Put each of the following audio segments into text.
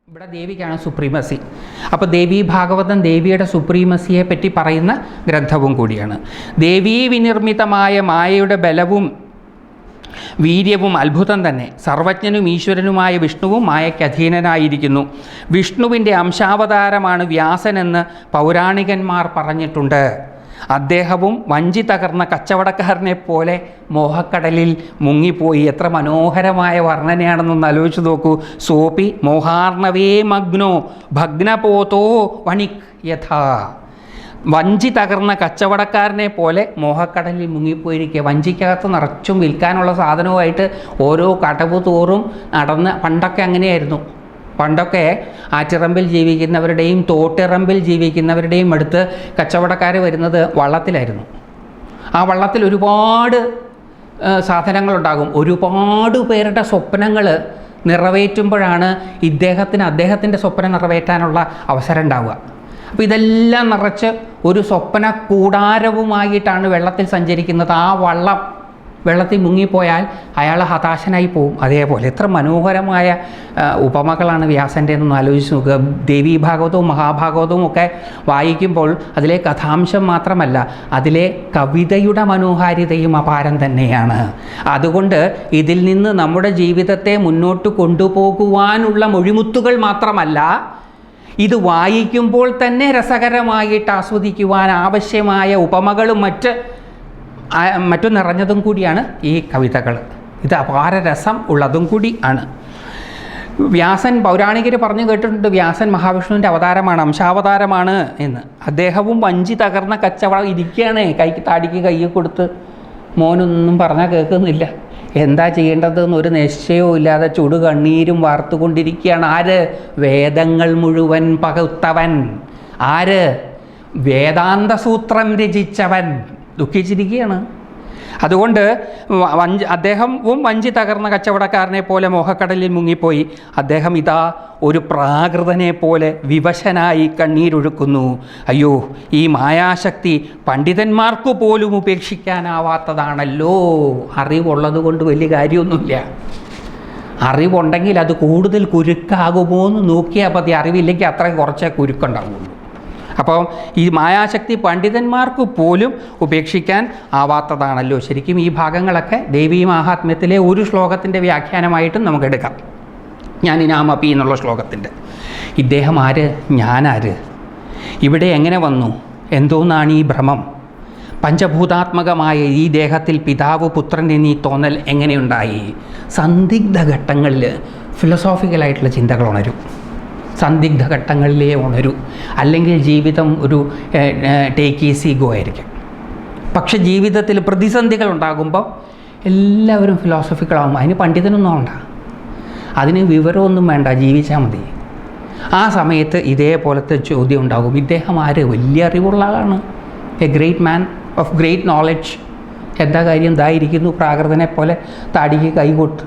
ഇവിടെ ദേവിക്കാണ് സുപ്രീമസി. അപ്പോൾ ദേവി ഭാഗവതം ദേവിയുടെ സുപ്രീമസിയെ പറ്റി പറയുന്ന ഗ്രന്ഥവും കൂടിയാണ്. ദേവീ വിനിർമ്മിതമായ മായയുടെ ബലവും വീര്യവും അത്ഭുതം തന്നെ. സർവജ്ഞനും ഈശ്വരനുമായ വിഷ്ണുവും മായയ്ക്ക് അധീനനായിരിക്കുന്നു. വിഷ്ണുവിൻ്റെ അംശാവതാരമാണ് വ്യാസനെന്ന് പൗരാണികന്മാർ പറഞ്ഞിട്ടുണ്ട്. അദ്ദേഹവും വഞ്ചി തകർന്ന കച്ചവടക്കാരനെ പോലെ മോഹക്കടലിൽ മുങ്ങിപ്പോയി. എത്ര മനോഹരമായ വർണ്ണനയാണെന്നൊന്ന് ആലോചിച്ച് നോക്കൂ. സോപി മോഹാർണവേ മഗ്നോ ഭഗ്നപോതോ വണിക് യഥാ. വഞ്ചി തകർന്ന കച്ചവടക്കാരനെ പോലെ മോഹക്കടലിൽ മുങ്ങിപ്പോയിരിക്കുക. വഞ്ചിക്കകത്ത് നിറച്ചും വിൽക്കാനുള്ള സാധനവുമായിട്ട് ഓരോ കടവ് തോറും നടന്ന്, പണ്ടൊക്കെ അങ്ങനെയായിരുന്നു. പണ്ടൊക്കെ ആറ്റിറമ്പിൽ ജീവിക്കുന്നവരുടെയും തോട്ടിറമ്പിൽ ജീവിക്കുന്നവരുടെയും അടുത്ത് കച്ചവടക്കാർ വരുന്നത് വള്ളത്തിലായിരുന്നു. ആ വള്ളത്തിൽ ഒരുപാട് സാധനങ്ങളുണ്ടാകും. ഒരുപാട് പേരുടെ സ്വപ്നങ്ങൾ നിറവേറ്റുമ്പോഴാണ് അദ്ദേഹത്തിൻ്റെ സ്വപ്നം നിറവേറ്റാനുള്ള അവസരം ഉണ്ടാവുക. അപ്പോൾ ഇതെല്ലാം നിറച്ച് ഒരു സ്വപ്ന കൂടാരവുമായിട്ടാണ് വെള്ളത്തിൽ സഞ്ചരിക്കുന്നത്. ആ വെള്ളത്തിൽ മുങ്ങിപ്പോയാൽ അയാൾ ഹതാശനായി പോവും. അതേപോലെ എത്ര മനോഹരമായ ഉപമകളാണ് വ്യാസൻ്റെ എന്നൊന്ന് ആലോചിച്ച് നോക്കുക. ദേവി ഭാഗവതവും മഹാഭാഗവതവും ഒക്കെ വായിക്കുമ്പോൾ അതിലെ കഥാംശം മാത്രമല്ല, അതിലെ കവിതയുടെ മനോഹാരിതയും അപാരം തന്നെയാണ്. അതുകൊണ്ട് ഇതിൽ നിന്ന് നമ്മുടെ ജീവിതത്തെ മുന്നോട്ട് കൊണ്ടുപോകുവാനുള്ള മൊഴിമുത്തുകൾ മാത്രമല്ല, ഇത് വായിക്കുമ്പോൾ തന്നെ രസകരമായിട്ട് ആസ്വദിക്കുവാൻ ആവശ്യമായ ഉപമകളും മറ്റു നിറഞ്ഞതും കൂടിയാണ് ഈ കവിതകൾ. ഇത് അപാര രസം ഉള്ളതും കൂടി ആണ്. വ്യാസൻ, പൗരാണികർ പറഞ്ഞു കേട്ടിട്ടുണ്ട്, വ്യാസൻ മഹാവിഷ്ണുവിൻ്റെ അവതാരമാണ്, അംശാവതാരമാണ് എന്ന്. അദ്ദേഹവും വഞ്ചി തകർന്ന കച്ചവടം ഇരിക്കുകയാണ്, താടിക്ക് കൈ കൊടുത്ത്. മോനൊന്നും പറഞ്ഞാൽ കേൾക്കുന്നില്ല, എന്താ ചെയ്യേണ്ടതെന്നൊരു നിശ്ചയവും ഇല്ലാതെ ചുടു കണ്ണീരും വാർത്തുകൊണ്ടിരിക്കുകയാണ്. ആര്? വേദങ്ങൾ മുഴുവൻ പകുത്തവൻ. ആര്? വേദാന്ത സൂത്രം രചിച്ചവൻ ദുഃഖിച്ചിരിക്കുകയാണ്. അതുകൊണ്ട് അദ്ദേഹവും വഞ്ചി തകർന്ന കച്ചവടക്കാരനെ പോലെ മോഹക്കടലിൽ മുങ്ങിപ്പോയി. അദ്ദേഹം ഇതാ ഒരു പ്രാകൃതനെ പോലെ വിവശനായി കണ്ണീരൊഴുക്കുന്നു. അയ്യോ, ഈ മായാശക്തി പണ്ഡിതന്മാർക്ക് പോലും ഉപേക്ഷിക്കാനാവാത്തതാണല്ലോ. അറിവുള്ളത് കൊണ്ട് വലിയ കാര്യമൊന്നുമില്ല. അറിവുണ്ടെങ്കിൽ അത് കൂടുതൽ കുരുക്കാകുമോ എന്ന് നോക്കിയാൽ മതി. അറിവില്ലെങ്കിൽ അത്രയും കുറച്ചേ കുരുക്കുണ്ടാവുള്ളൂ. അപ്പോൾ ഈ മായാശക്തി പണ്ഡിതന്മാർക്ക് പോലും ഉപേക്ഷിക്കാൻ ആവാത്തതാണല്ലോ. ശരിക്കും ഈ ഭാഗങ്ങളൊക്കെ ദേവീ മാഹാത്മ്യത്തിലെ ഒരു ശ്ലോകത്തിൻ്റെ വ്യാഖ്യാനമായിട്ടും നമുക്കെടുക്കാം. ഞാനിനാമപി എന്നുള്ള ശ്ലോകത്തിൻ്റെ. ഇദ്ദേഹം ആര്? ഞാനാര്? ഇവിടെ എങ്ങനെ വന്നു? എന്തോന്നാണ് ഈ ഭ്രമം? പഞ്ചഭൂതാത്മകമായ ഈ ദേഹത്തിൽ പിതാവ് പുത്രൻ എന്നീ തോന്നൽ എങ്ങനെയുണ്ടായി? സന്ദിഗ്ധ ഘട്ടങ്ങളിൽ ഫിലോസോഫിക്കലായിട്ടുള്ള ചിന്തകൾ ഉണരും. സന്ദിഗ്ധ ഘട്ടങ്ങളിലേ ഉണരൂ. അല്ലെങ്കിൽ ജീവിതം ഒരു ടേക്ക് ഈസി ഗോ ആയിരിക്കും. പക്ഷെ ജീവിതത്തിൽ പ്രതിസന്ധികൾ ഉണ്ടാകുമ്പോൾ എല്ലാവരും ഫിലോസഫിക്കലാവും. അതിന് പണ്ഡിതനൊന്നും വേണ്ട, അതിന് വിവരമൊന്നും വേണ്ട, ജീവിച്ചാൽ മതി. ആ സമയത്ത് ഇതേപോലത്തെ ചോദ്യം ഉണ്ടാകും. ഇദ്ദേഹം ആര്? വലിയ അറിവുള്ള ആളാണ്, A great man of great knowledge. എന്താ കാര്യം? ഇതായിരിക്കുന്നു പ്രാകൃതനെ പോലെ താടിക്ക് കൈകൊട്ട്.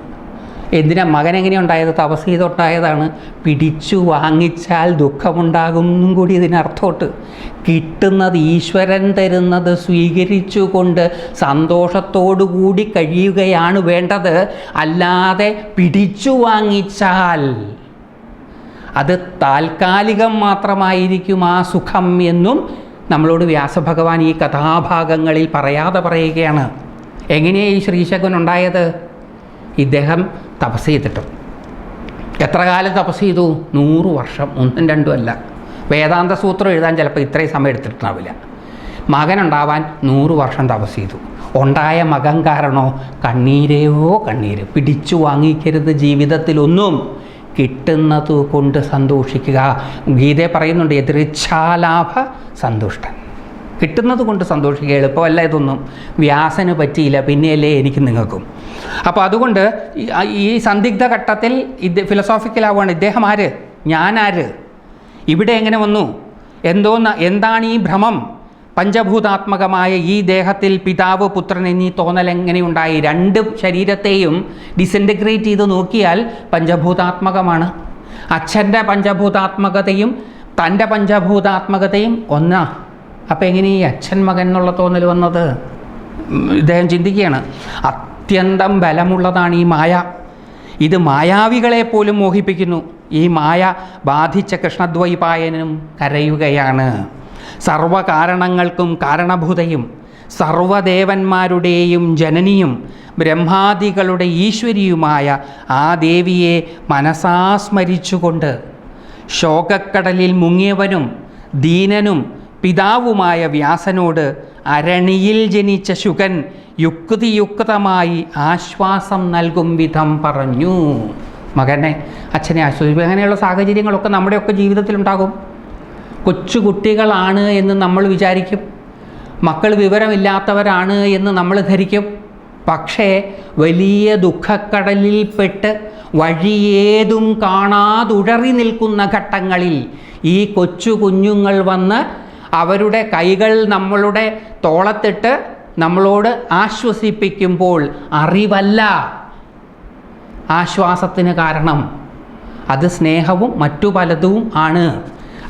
എന്തിനാ? മകൻ എങ്ങനെയുണ്ടായത്? തപസ് ചെയ്തുണ്ടായതാണ്. പിടിച്ചു വാങ്ങിച്ചാൽ ദുഃഖമുണ്ടാകുന്നും കൂടി ഇതിനർത്ഥമുണ്ട്. കിട്ടുന്നത് ഈശ്വരൻ തരുന്നത് സ്വീകരിച്ചുകൊണ്ട് സന്തോഷത്തോടുകൂടി കഴിയുകയാണ് വേണ്ടത്. അല്ലാതെ പിടിച്ചു വാങ്ങിച്ചാൽ അത് താൽക്കാലികം മാത്രമായിരിക്കും ആ സുഖം എന്നും നമ്മളോട് വ്യാസഭഗവാൻ ഈ കഥാഭാഗങ്ങളിൽ പറയാതെ പറയുകയാണ്. എങ്ങനെയാണ് ഈ ശ്രീശകുൻ ഉണ്ടായത്? ഇദ്ദേഹം തപസ് ചെയ്തിട്ടും. എത്ര കാലം തപസ് ചെയ്തു? 100 വർഷം. 1ഉം 2ഉം അല്ല. വേദാന്ത സൂത്രം എഴുതാൻ ചിലപ്പോൾ ഇത്രയും സമയം എടുത്തിട്ടുണ്ടാവില്ല. മകനുണ്ടാവാൻ 100 വർഷം തപസ് ചെയ്തു. ഉണ്ടായ മകൻ കാരണോ? കണ്ണീരയോ കണ്ണീര്. പിടിച്ചു വാങ്ങിക്കരുത് ജീവിതത്തിലൊന്നും. കിട്ടുന്നത് കൊണ്ട് സന്തോഷിക്കുക. ഗീതയെ പറയുന്നുണ്ട്, യദൃച്ഛാലാഭ സന്തുഷ്ടൻ. കിട്ടുന്നത് കൊണ്ട് സന്തോഷിക്കുക. എളുപ്പമല്ല ഇതൊന്നും. വ്യാസന് പറ്റിയില്ല, പിന്നെയല്ലേ എനിക്ക് നിങ്ങൾക്കും. അപ്പോൾ അതുകൊണ്ട് ഈ സന്ദിഗ്ധ ഘട്ടത്തിൽ ഫിലോസോഫിക്കലാവുകയാണ്. ഇദ്ദേഹം ആര്? ഞാനാര്? ഇവിടെ എങ്ങനെ വന്നു? എന്താണ് ഈ ഭ്രമം? പഞ്ചഭൂതാത്മകമായ ഈ ദേഹത്തിൽ പിതാവ് പുത്രൻ എന്നീ തോന്നൽ എങ്ങനെയുണ്ടായി? രണ്ട് ശരീരത്തെയും ഡിസിൻറ്റഗ്രേറ്റ് ചെയ്ത് നോക്കിയാൽ പഞ്ചഭൂതാത്മകമാണ്. അച്ഛൻ്റെ പഞ്ചഭൂതാത്മകതയും തൻ്റെ പഞ്ചഭൂതാത്മകതയും ഒന്നാ. അപ്പോൾ എങ്ങനെ ഈ അച്ഛൻ മകൻ എന്നുള്ള തോന്നൽ വന്നത്? ഇദ്ദേഹം ചിന്തിക്കുകയാണ്. അത്യന്തം ബലമുള്ളതാണ് ഈ മായ. ഇത് മായാവികളെ പോലും മോഹിപ്പിക്കുന്നു. ഈ മായ ബാധിച്ച കൃഷ്ണദ്വൈപായനും കരയുകയാണ്. സർവകാരണങ്ങൾക്കും കാരണഭൂതയും സർവദേവന്മാരുടെയും ജനനിയും ബ്രഹ്മാദികളുടെ ഈശ്വരിയുമായ ആ ദേവിയെ മനസാ സ്മരിച്ചുകൊണ്ട് ശോകക്കടലിൽ മുങ്ങിയവനും ദീനനും പിതാവുമായ വ്യാസനോട് അരണിയിൽ ജനിച്ച ശുകൻ യുക്തിയുക്തമായി ആശ്വാസം നൽകും വിധം പറഞ്ഞു. മകനെ, അച്ഛനെ ആശ്വസിപ്പിക്കുക. അങ്ങനെയുള്ള സാഹചര്യങ്ങളൊക്കെ നമ്മുടെയൊക്കെ ജീവിതത്തിലുണ്ടാകും. കൊച്ചുകുട്ടികളാണ് എന്ന് നമ്മൾ വിചാരിക്കും, മക്കൾ വിവരമില്ലാത്തവരാണ് എന്ന് നമ്മൾ ധരിക്കും. പക്ഷേ വലിയ ദുഃഖക്കടലിൽപ്പെട്ട് വഴിയേതും കാണാതുഴറി നിൽക്കുന്ന ഘട്ടങ്ങളിൽ ഈ കൊച്ചു കുഞ്ഞുങ്ങൾ വന്ന് അവരുടെ കൈകൾ നമ്മളുടെ തോളത്തിട്ട് നമ്മളോട് ആശ്വസിപ്പിക്കുമ്പോൾ അറിവല്ല ആശ്വാസത്തിന് കാരണം, അത് സ്നേഹവും മറ്റു പലതും ആണ്.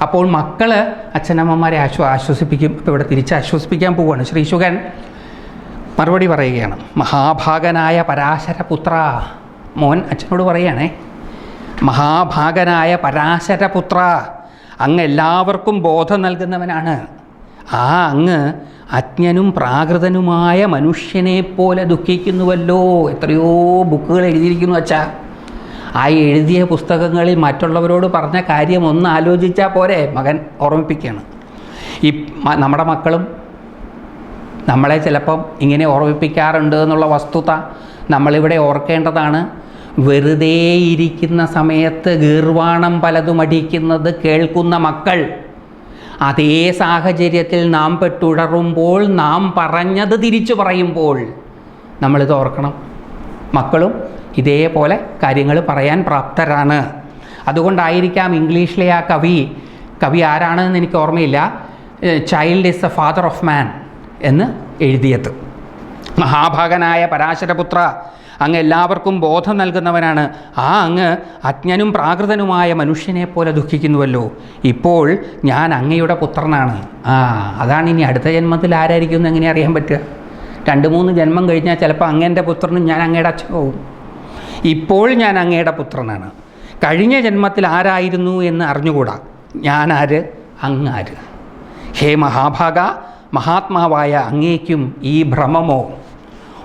അപ്പോൾ മക്കൾ അച്ഛനമ്മമാരെ ആശ്വസിപ്പിക്കും. ഇപ്പോൾ ഇവിടെ തിരിച്ച് ആശ്വസിപ്പിക്കാൻ പോവുകയാണ്. ശ്രീശുകൻ മറുപടി പറയുകയാണ്. മഹാഭാഗനായ പരാശരപുത്ര, മോൻ അച്ഛനോട് പറയുകയാണേ, മഹാഭാഗനായ പരാശരപുത്ര, അങ്ങ് എല്ലാവർക്കും ബോധം നൽകുന്നവനാണ്. ആ അങ്ങ് അജ്ഞനും പ്രാകൃതനുമായ മനുഷ്യനെപ്പോലെ ദുഃഖിക്കുന്നുവല്ലോ. എത്രയോ ബുക്കുകൾ എഴുതിയിരിക്കുന്നു അച്ഛാ. ആ എഴുതിയ പുസ്തകങ്ങളിൽ മറ്റുള്ളവരോട് പറഞ്ഞ കാര്യം ഒന്ന് ആലോചിച്ചാൽ പോരെ. മകൻ ഓർമ്മിപ്പിക്കുകയാണ്. ഈ നമ്മുടെ മക്കളും നമ്മളെ ചിലപ്പം ഇങ്ങനെ ഓർമ്മിപ്പിക്കാറുണ്ട് എന്നുള്ള വസ്തുത നമ്മളിവിടെ ഓർക്കേണ്ടതാണ്. വെറുതെ ഇരിക്കുന്ന സമയത്ത് ഗീർവാണം പലതും അടിക്കുന്നത് കേൾക്കുന്ന മക്കൾ അതേ സാഹചര്യത്തിൽ നാം പെട്ടുടറുമ്പോൾ, നാം പറഞ്ഞത് തിരിച്ചു പറയുമ്പോൾ നമ്മളിത് ഓർക്കണം. മക്കളും ഇതേപോലെ കാര്യങ്ങൾ പറയാൻ പ്രാപ്തരാണ്. അതുകൊണ്ടായിരിക്കാം ഇംഗ്ലീഷിലെ ആ കവി ആരാണെന്ന് എനിക്ക് ഓർമ്മയില്ല, child is the father of മാൻ എന്ന് എഴുതിയത്. മഹാഭാഗനായ പരാശരപുത്ര, അങ്ങ് എല്ലാവർക്കും ബോധം നൽകുന്നവനാണ്. ആ അങ്ങ് അജ്ഞനും പ്രാകൃതനുമായ മനുഷ്യനെ പോലെ ദുഃഖിക്കുന്നുവല്ലോ. ഇപ്പോൾ ഞാൻ അങ്ങയുടെ പുത്രനാണ്. അതാണ് ഇനി അടുത്ത ജന്മത്തിൽ ആരായിരിക്കും എന്ന് എങ്ങനെ അറിയാൻ പറ്റുക? 2-3 ജന്മം കഴിഞ്ഞാൽ ചിലപ്പോൾ അങ്ങേൻ്റെ പുത്രനും ഞാൻ അങ്ങയുടെ അച്ഛനാവും. ഇപ്പോൾ ഞാൻ അങ്ങയുടെ പുത്രനാണ്. കഴിഞ്ഞ ജന്മത്തിൽ ആരായിരുന്നു എന്ന് അറിഞ്ഞുകൂടാ. ഞാനാര്, അങ്ങാര്? ഹേ മഹാഭാഗ, മഹാത്മാവായ അങ്ങേക്കും ഈ ഭ്രമമോ?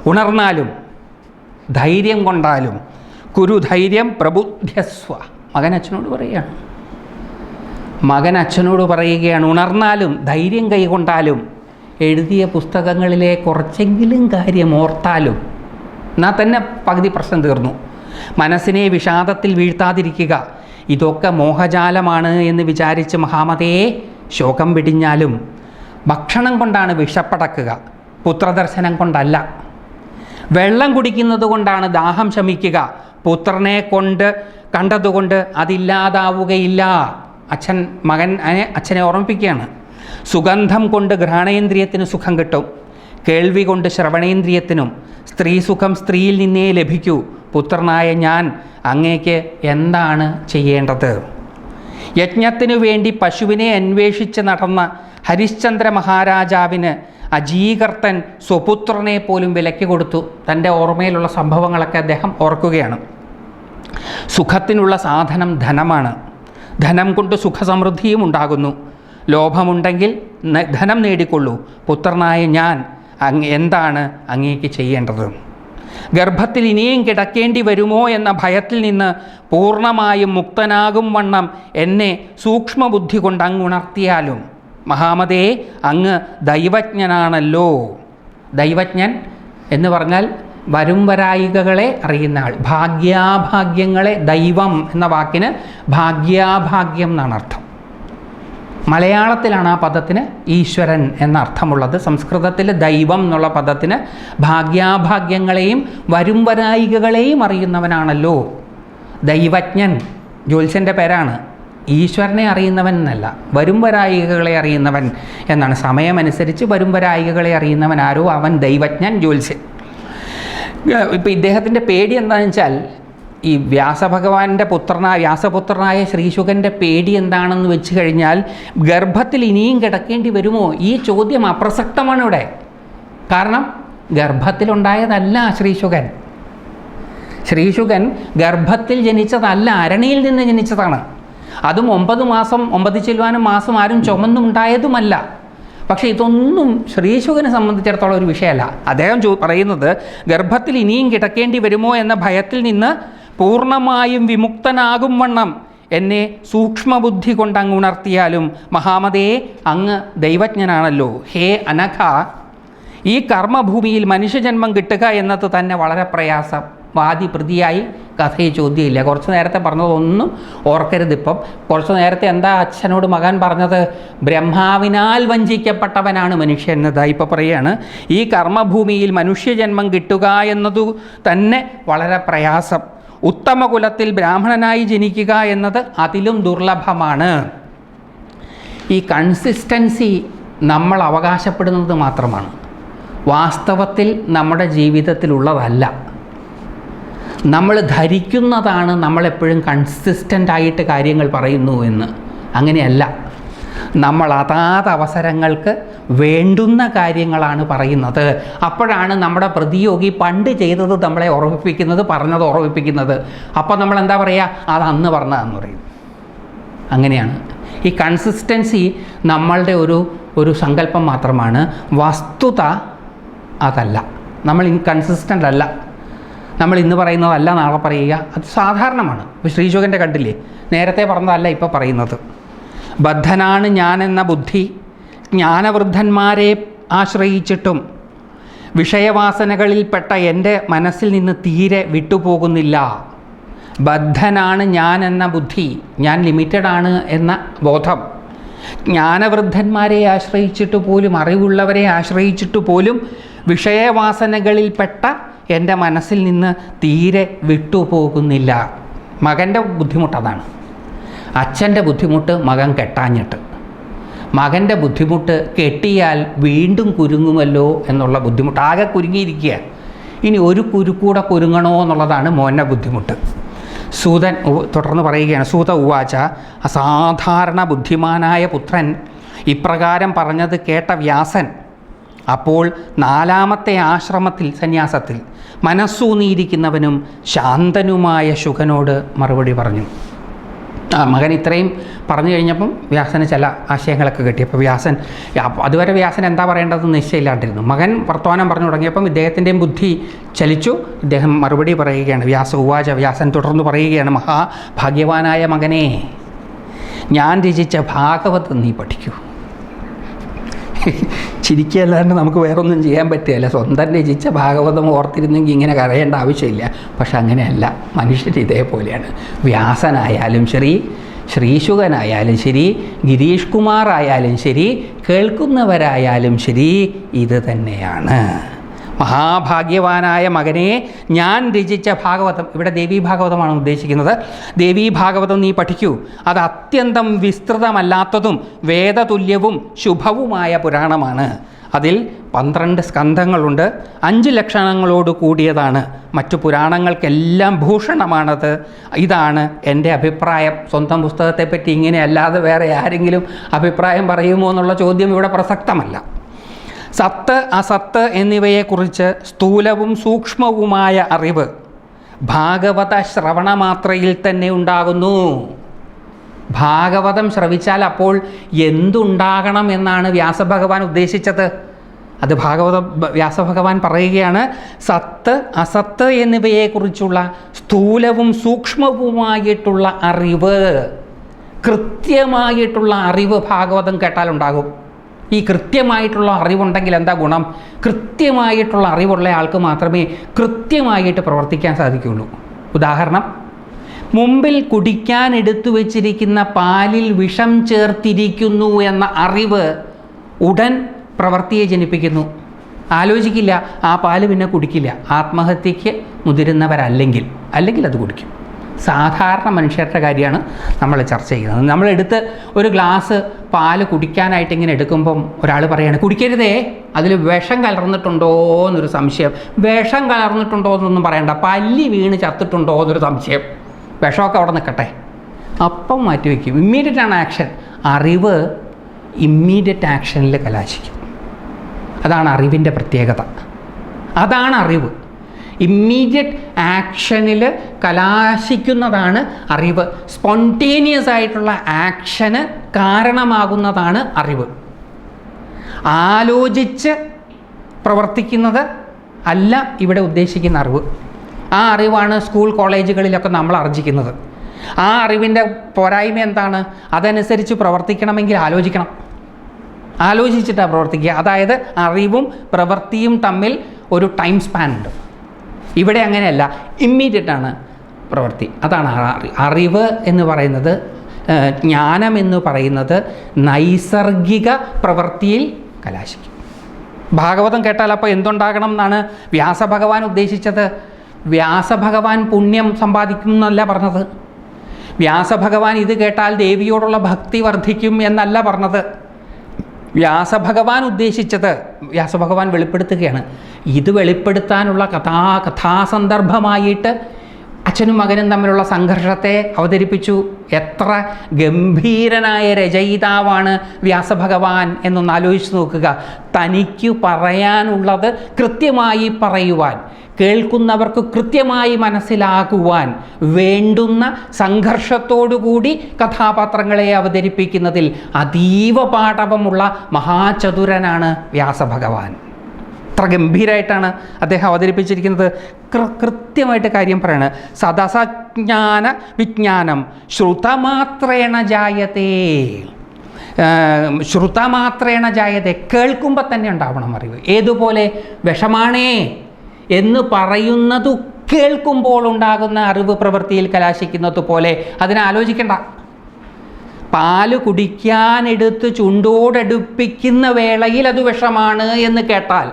ഉണർന്നാലും ധൈര്യം കൊണ്ടാലും കുരുധൈര്യം പ്രബുദ്ധ്യസ്വ. മകൻ അച്ഛനോട് പറയുകയാണ്, ഉണർന്നാലും ധൈര്യം കൈകൊണ്ടാലും എഴുതിയ പുസ്തകങ്ങളിലെ കുറച്ചെങ്കിലും കാര്യം ഓർത്താലും എന്നാൽ തന്നെ പകുതി പ്രശ്നം തീർന്നു. മനസ്സിനെ വിഷാദത്തിൽ വീഴ്ത്താതിരിക്കുക. ഇതൊക്കെ മോഹജാലമാണ് എന്ന് വിചാരിച്ച് മഹാമതയെ ശോകം പിടിഞ്ഞാലും ഭക്ഷണം കൊണ്ടാണ് വിഷപ്പടക്കുക, പുത്രദർശനം കൊണ്ടല്ല. വെള്ളം കുടിക്കുന്നത് കൊണ്ടാണ് ദാഹം ശമിക്കുക, പുത്രനെ കണ്ടതുകൊണ്ട് അതില്ലാതാവുകയില്ല. അച്ഛനെ ഓർമ്മിപ്പിക്കുകയാണ്. സുഗന്ധം കൊണ്ട് ഘ്രാണേന്ദ്രിയത്തിന് സുഖം കിട്ടും, കേൾവി കൊണ്ട് ശ്രവണേന്ദ്രിയത്തിനും. സ്ത്രീ സുഖം സ്ത്രീയിൽ നിന്നേ ലഭിക്കൂ. പുത്രനായ ഞാൻ അങ്ങേക്ക് എന്താണ് ചെയ്യേണ്ടത്? യജ്ഞത്തിനു വേണ്ടി പശുവിനെ അന്വേഷിച്ച് നടന്ന ഹരിശ്ചന്ദ്ര മഹാരാജാവിന് അജീകർത്തൻ സ്വപുത്രനെ പോലും വിലയ്ക്ക് കൊടുത്തു. തൻ്റെ ഓർമ്മയിലുള്ള സംഭവങ്ങളൊക്കെ അദ്ദേഹം ഓർക്കുകയാണ്. സുഖത്തിനുള്ള സാധനം ധനമാണ്. ധനം കൊണ്ട് സുഖസമൃദ്ധിയും ഉണ്ടാകുന്നു. ലോഭമുണ്ടെങ്കിൽ ധനം നേടിക്കൊള്ളൂ. പുത്രനായ ഞാൻ എന്താണ് അങ്ങേക്ക് ചെയ്യേണ്ടത്? ഗർഭത്തിൽ ഇനിയും കിടക്കേണ്ടി വരുമോ എന്ന ഭയത്തിൽ നിന്ന് പൂർണ്ണമായും മുക്തനാകും വണ്ണം എന്നെ സൂക്ഷ്മബുദ്ധി കൊണ്ട് അങ്ങ് ഉണർത്തിയാലും. മഹാമതേ, അങ്ങ് ദൈവജ്ഞനാണല്ലോ. ദൈവജ്ഞൻ എന്ന് പറഞ്ഞാൽ വരായികകളെ അറിയുന്ന ആൾ. ഭാഗ്യാഭാഗ്യങ്ങളെ, ദൈവം എന്ന വാക്കിന് ഭാഗ്യാഭാഗ്യം എന്നാണ് അർത്ഥം. മലയാളത്തിലാണ് ആ പദത്തിന് ഈശ്വരൻ എന്ന അർത്ഥമുള്ളത്. സംസ്കൃതത്തിൽ ദൈവം എന്നുള്ള പദത്തിന് ഭാഗ്യാഭാഗ്യങ്ങളെയും വരായികകളെയും അറിയുന്നവനാണല്ലോ ദൈവജ്ഞൻ. ജ്യോത്സ്യൻ്റെ പേരാണ്. ഈശ്വരനെ അറിയുന്നവൻ എന്നല്ല, വരായികകളെ അറിയുന്നവൻ എന്നാണ്. സമയമനുസരിച്ച് വരായികകളെ അറിയുന്നവൻ ആരോ അവൻ ദൈവജ്ഞൻ, ജ്യോത്സ്യൻ. ഇപ്പോൾ ഇദ്ദേഹത്തിൻ്റെ പേടി എന്താണെന്ന് വെച്ചാൽ, ഈ വ്യാസഭഗവാന്റെ വ്യാസപുത്രനായ ശ്രീശുകൻ്റെ പേടി എന്താണെന്ന് വെച്ച് കഴിഞ്ഞാൽ, ഗർഭത്തിൽ ഇനിയും കിടക്കേണ്ടി വരുമോ? ഈ ചോദ്യം അപ്രസക്തമാണ് ഇവിടെ. കാരണം ഗർഭത്തിലുണ്ടായതല്ല ശ്രീശുകൻ. ശ്രീശുകൻ ഗർഭത്തിൽ ജനിച്ചതല്ല, അരണിയിൽ നിന്ന് ജനിച്ചതാണ്. അതും 9 മാസം 9 ചില്ലുവാനും മാസം ആരും ചുമന്നുണ്ടായതുമല്ല. പക്ഷേ ഇതൊന്നും ശ്രീശുകനെ സംബന്ധിച്ചിടത്തോളം ഒരു വിഷയമല്ല. അദ്ദേഹം പറയുന്നത് ഗർഭത്തിൽ ഇനിയും കിടക്കേണ്ടി വരുമോ എന്ന ഭയത്തിൽ നിന്ന് പൂർണ്ണമായും വിമുക്തനാകും വണ്ണം എന്നെ സൂക്ഷ്മബുദ്ധി കൊണ്ട് അങ്ങ് ഉണർത്തിയാലും മഹാമതേ, അങ്ങ് ദൈവജ്ഞനാണല്ലോ. ഹേ അനഘ, ഈ കർമ്മഭൂമിയിൽ മനുഷ്യജന്മം കിട്ടുക എന്നത് തന്നെ വളരെ പ്രയാസം. വാദി പ്രതിയായി കഥയെ ചോദ്യമില്ല. കുറച്ച് നേരത്തെ പറഞ്ഞതൊന്നും ഓർക്കരുതിപ്പം. കുറച്ച് നേരത്തെ എന്താ അച്ഛനോട് മകൻ പറഞ്ഞത്? ബ്രഹ്മാവിനാൽ വഞ്ചിക്കപ്പെട്ടവനാണ് മനുഷ്യൻ എന്നതാ ഇപ്പോൾ പറയുകയാണ്. ഈ കർമ്മഭൂമിയിൽ മനുഷ്യജന്മം കിട്ടുക എന്നതു തന്നെ വളരെ പ്രയാസം. ഉത്തമ കുലത്തിൽ ബ്രാഹ്മണനായി ജനിക്കുക എന്നത് അതിലും ദുർലഭമാണ്. ഈ കൺസിസ്റ്റൻസി നമ്മൾ അവകാശപ്പെടുന്നത് മാത്രമാണ്, വാസ്തവത്തിൽ നമ്മുടെ ജീവിതത്തിലുള്ളതല്ല. നമ്മൾ ധരിക്കുന്നതാണ് നമ്മളെപ്പോഴും കൺസിസ്റ്റൻ്റായിട്ട് കാര്യങ്ങൾ പറയുന്നു എന്ന്. അങ്ങനെയല്ല. നമ്മൾ അതാത് അവസരങ്ങൾക്ക് വേണ്ടുന്ന കാര്യങ്ങളാണ് പറയുന്നത്. അപ്പോഴാണ് നമ്മുടെ പ്രതിയോഗി പണ്ട് ചെയ്തത് നമ്മളെ ഓർമ്മിപ്പിക്കുന്നത്, പറഞ്ഞത് ഓർമ്മിപ്പിക്കുന്നത്. അപ്പോൾ നമ്മൾ എന്താ പറയുക? അത് അന്ന് പറഞ്ഞതാണെന്ന് പറയും. അങ്ങനെയാണ്. ഈ കൺസിസ്റ്റൻസി നമ്മളുടെ ഒരു സങ്കല്പം മാത്രമാണ്. വസ്തുത അതല്ല. നമ്മൾ ഇൻകൺസിസ്റ്റൻ്റ് അല്ല. നമ്മൾ ഇന്ന് പറയുന്നതല്ല നാളെ പറയുക, അത് സാധാരണമാണ്. ഇപ്പോൾ ശ്രീശുകൻ്റെ കണ്ടില്ലേ, നേരത്തെ പറഞ്ഞതല്ല ഇപ്പോൾ പറയുന്നത്. ബദ്ധനാണ് ഞാനെന്ന ബുദ്ധി ജ്ഞാനവൃദ്ധന്മാരെ ആശ്രയിച്ചിട്ടും വിഷയവാസനകളിൽപ്പെട്ട എൻ്റെ മനസ്സിൽ നിന്ന് തീരെ വിട്ടുപോകുന്നില്ല. ബദ്ധനാണ് ഞാൻ എന്ന ബുദ്ധി, ഞാൻ ലിമിറ്റഡാണ് എന്ന ബോധം ജ്ഞാനവൃദ്ധന്മാരെ ആശ്രയിച്ചിട്ട് പോലും, അറിവുള്ളവരെ ആശ്രയിച്ചിട്ട് പോലും വിഷയവാസനകളിൽപ്പെട്ട എൻ്റെ മനസ്സിൽ നിന്ന് തീരെ വിട്ടുപോകുന്നില്ല. മകൻ്റെ ബുദ്ധിമുട്ടതാണ്. അച്ഛൻ്റെ ബുദ്ധിമുട്ട് മകൻ കെട്ടാഞ്ഞിട്ട്, മകൻ്റെ ബുദ്ധിമുട്ട് കെട്ടിയാൽ വീണ്ടും കുരുങ്ങുമല്ലോ എന്നുള്ള ബുദ്ധിമുട്ട്. ആകെ കുരുങ്ങിയിരിക്കുക. ഇനി ഒരു കുരുക്കൂടെ കുരുങ്ങണോ എന്നുള്ളതാണ് മോൻ്റെ ബുദ്ധിമുട്ട്. സൂതൻ തുടർന്ന് പറയുകയാണ്. സൂത ഉവാച, അസാധാരണ ബുദ്ധിമാനായ പുത്രൻ ഇപ്രകാരം പറഞ്ഞത് കേട്ട വ്യാസൻ അപ്പോൾ 4ാമത്തെ ആശ്രമത്തിൽ, സന്യാസത്തിൽ മനസ്സൂന്നിയിരിക്കുന്നവനും ശാന്തനുമായ ശുകനോട് മറുപടി പറഞ്ഞു. മകൻ ഇത്രയും പറഞ്ഞു കഴിഞ്ഞപ്പം വ്യാസന് ചില ആശയങ്ങളൊക്കെ കിട്ടി. അപ്പോൾ വ്യാസൻ, അതുവരെ വ്യാസൻ എന്താ പറയേണ്ടതെന്ന് നിശ്ചയമില്ലാണ്ടിരുന്നു. മകൻ വർത്തമാനം പറഞ്ഞു തുടങ്ങിയപ്പം ഇദ്ദേഹത്തിൻ്റെയും ബുദ്ധി ചലിച്ചു. ഇദ്ദേഹം മറുപടി പറയുകയാണ്. വ്യാസൻ തുടർന്ന് പറയുകയാണ്, മഹാഭാഗ്യവാനായ മകനെ, ഞാൻ രചിച്ച ഭാഗവതം നീ പഠിക്കൂ. ചിരിക്കല്ലാണ്ട് നമുക്ക് വേറൊന്നും ചെയ്യാൻ പറ്റുകയില്ല. സ്വന്തം രചിച്ച ഭാഗവതം ഓർത്തിരുന്നെങ്കിൽ ഇങ്ങനെ കരയേണ്ട ആവശ്യമില്ല. പക്ഷെ അങ്ങനെയല്ല. മനുഷ്യർ ഇതേപോലെയാണ്. വ്യാസനായാലും ശരി, ശ്രീശുകനായാലും ശരി, ഗിരീഷ് കുമാർ ആയാലും ശരി, കേൾക്കുന്നവരായാലും ശരി, ഇത് തന്നെയാണ്. മഹാഭാഗ്യവാനായ മകനെ, ഞാൻ രചിച്ച ഭാഗവതം, ഇവിടെ ദേവി ഭാഗവതമാണ് ഉദ്ദേശിക്കുന്നത്. ദേവി ഭാഗവതം നീ പഠിക്കൂ. അത് അത്യന്തം വിസ്തൃതമല്ലാത്തതും വേദതുല്യവും ശുഭവുമായ പുരാണമാണ്. അതിൽ 12 സ്കന്ധങ്ങളുണ്ട്. 5 ലക്ഷണങ്ങളോട് കൂടിയതാണ്. മറ്റു പുരാണങ്ങൾക്കെല്ലാം ഭൂഷണമാണത്. ഇതാണ് എൻ്റെ അഭിപ്രായം. സ്വന്തം പുസ്തകത്തെപ്പറ്റി ഇങ്ങനെ അല്ലാതെ വേറെ ആരെങ്കിലും അഭിപ്രായം പറയുമോ എന്നുള്ള ചോദ്യം ഇവിടെ പ്രസക്തമല്ല. സത്ത് അസത്ത് എന്നിവയെക്കുറിച്ച് സ്ഥൂലവും സൂക്ഷ്മവുമായ അറിവ് ഭാഗവത ശ്രവണമാത്രയിൽ തന്നെ ഉണ്ടാകുന്നു. ഭാഗവതം ശ്രവിച്ചാൽ അപ്പോൾ എന്തുണ്ടാകണം എന്നാണ് വ്യാസഭഗവാൻ ഉദ്ദേശിച്ചത്? അത് വ്യാസഭഗവാൻ പറയുകയാണ്, സത്ത് അസത്ത് എന്നിവയെക്കുറിച്ചുള്ള സ്ഥൂലവും സൂക്ഷ്മവുമായിട്ടുള്ള അറിവ്, കൃത്യമായിട്ടുള്ള അറിവ് ഭാഗവതം കേട്ടാലുണ്ടാകും. ഈ കൃത്യമായിട്ടുള്ള അറിവുണ്ടെങ്കിൽ എന്താ ഗുണം? കൃത്യമായിട്ടുള്ള അറിവുള്ള ആൾക്ക് മാത്രമേ കൃത്യമായിട്ട് പ്രവർത്തിക്കാൻ സാധിക്കുകയുള്ളൂ. ഉദാഹരണം, മുമ്പിൽ കുടിക്കാൻ എടുത്തു വച്ചിരിക്കുന്ന പാലിൽ വിഷം ചേർത്തിരിക്കുന്നു എന്ന അറിവ് ഉടൻ പ്രവൃത്തിയെ ജനിപ്പിക്കുന്നു. ആലോചിക്കില്ല, ആ പാല് പിന്നെ കുടിക്കില്ല. ആത്മഹത്യയ്ക്ക് മുതിരുന്നവരല്ലെങ്കിൽ അത് കുടിക്കും. സാധാരണ മനുഷ്യരുടെ കാര്യമാണ് നമ്മൾ ചർച്ച ചെയ്യുന്നത്. നമ്മളെടുത്ത് ഒരു ഗ്ലാസ് പാല് കുടിക്കാനായിട്ട് ഇങ്ങനെ എടുക്കുമ്പം ഒരാൾ പറയാണ്, കുടിക്കരുതേ, അതിൽ വിഷം കലർന്നിട്ടുണ്ടോ എന്നൊരു സംശയം. വിഷം കലർന്നിട്ടുണ്ടോ എന്നൊന്നും പറയണ്ട, പല്ലി വീണ് ചത്തിട്ടുണ്ടോ എന്നൊരു സംശയം. വിഷമൊക്കെ അവിടെ നിൽക്കട്ടെ, അപ്പം മാറ്റി വയ്ക്കും. ഇമ്മീഡിയറ്റാണ് ആക്ഷൻ. അറിവ് ഇമ്മീഡിയറ്റ് ആക്ഷനിൽ കലാശിക്കും. അതാണ് അറിവിൻ്റെ പ്രത്യേകത. അതാണ് അറിവ്. ഇമ്മീഡിയറ്റ് ആക്ഷനിൽ കലാശിക്കുന്നതാണ് അറിവ്. സ്പോണ്ടേനിയസ് ആയിട്ടുള്ള ആക്ഷന് കാരണമാകുന്നതാണ് അറിവ്. ആലോചിച്ച് പ്രവർത്തിക്കുന്നത് അല്ല ഇവിടെ ഉദ്ദേശിക്കുന്ന അറിവ്. ആ അറിവാണ് സ്കൂൾ കോളേജുകളിലൊക്കെ നമ്മൾ ആർജിക്കുന്നത്. ആ അറിവിൻ്റെ പോരായ്മ എന്താണ്? അതനുസരിച്ച് പ്രവർത്തിക്കണമെങ്കിൽ ആലോചിക്കണം. ആലോചിച്ചിട്ടാണ് പ്രവർത്തിക്കുക. അതായത് അറിവും പ്രവൃത്തിയും തമ്മിൽ ഒരു ടൈം സ്പാൻ ഉണ്ട്. ഇവിടെ അങ്ങനെയല്ല, ഇമ്മീഡിയറ്റാണ് പ്രവൃത്തി. അതാണ് അറിവ് എന്ന് പറയുന്നത്. ജ്ഞാനം എന്ന് പറയുന്നത് നൈസർഗിക പ്രവൃത്തിയിൽ കലാശിക്കും. ഭാഗവതം കേട്ടാൽ അപ്പോൾ എന്തുണ്ടാകണം എന്നാണ് വ്യാസഭഗവാൻ ഉദ്ദേശിച്ചത്? വ്യാസഭഗവാൻ പുണ്യം സമ്പാദിക്കും എന്നല്ല പറഞ്ഞത്. വ്യാസഭഗവാൻ ഇത് കേട്ടാൽ ദേവിയോടുള്ള ഭക്തി വർദ്ധിക്കും എന്നല്ല പറഞ്ഞത്. വ്യാസഭഗവാൻ ഉദ്ദേശിച്ചത്, വ്യാസഭഗവാൻ വെളിപ്പെടുത്തുകയാണ്, ഇത് വെളിപ്പെടുത്താനുള്ള കഥാസന്ദർഭമായിട്ട് അച്ഛനും മകനും തമ്മിലുള്ള സംഘർഷത്തെ അവതരിപ്പിച്ചു. എത്ര ഗംഭീരനായ രചയിതാവാണ് വ്യാസഭഗവാൻ എന്നൊന്ന് ആലോചിച്ച് നോക്കുക. തനിക്ക് പറയാനുള്ളത് കൃത്യമായി പറയുവാൻ, കേൾക്കുന്നവർക്ക് കൃത്യമായി മനസ്സിലാകുവാൻ വേണ്ടുന്ന സംഘർഷത്തോടുകൂടി കഥാപാത്രങ്ങളെ അവതരിപ്പിക്കുന്നതിൽ അതീവ പാടവമുള്ള മഹാചതുരനാണ് വ്യാസഭഗവാൻ. അത്ര ഗംഭീരമായിട്ടാണ് അദ്ദേഹം അവതരിപ്പിച്ചിരിക്കുന്നത്. കൃത്യമായിട്ട് കാര്യം പറയാണ്. സദസജ്ഞാന വിജ്ഞാനം ശ്രുതമാത്രേണ ജായതേ. ശ്രുതമാത്രേണ ജായതേ, കേൾക്കുമ്പോൾ തന്നെ ഉണ്ടാവണം അറിവ്. ഏതുപോലെ? വിഷമാണേ എന്ന് പറയുന്നതു കേൾക്കുമ്പോൾ ഉണ്ടാകുന്ന അറിവ് പ്രവൃത്തിയിൽ കലാശിക്കുന്നത് പോലെ. അതിനാലോചിക്കണ്ട. പാല് കുടിക്കാനെടുത്ത് ചുണ്ടോടടുപ്പിക്കുന്ന വേളയിൽ അത് വിഷമാണ് എന്ന് കേട്ടാൽ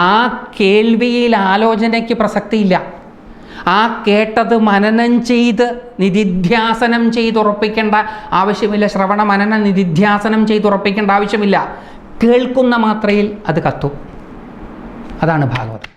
ആ കേൾവിയിൽ ആലോചനയ്ക്ക് പ്രസക്തിയില്ല. ആ കേട്ടത് മനനം ചെയ്ത് നിധിധ്യാസനം ചെയ്തുറപ്പിക്കേണ്ട ആവശ്യമില്ല. ശ്രവണ മനന നിധിധ്യാസനം ചെയ്തുറപ്പിക്കേണ്ട ആവശ്യമില്ല. കേൾക്കുന്ന മാത്രയിൽ അത് കത്തും. അതാണ് ഭാഗവതം.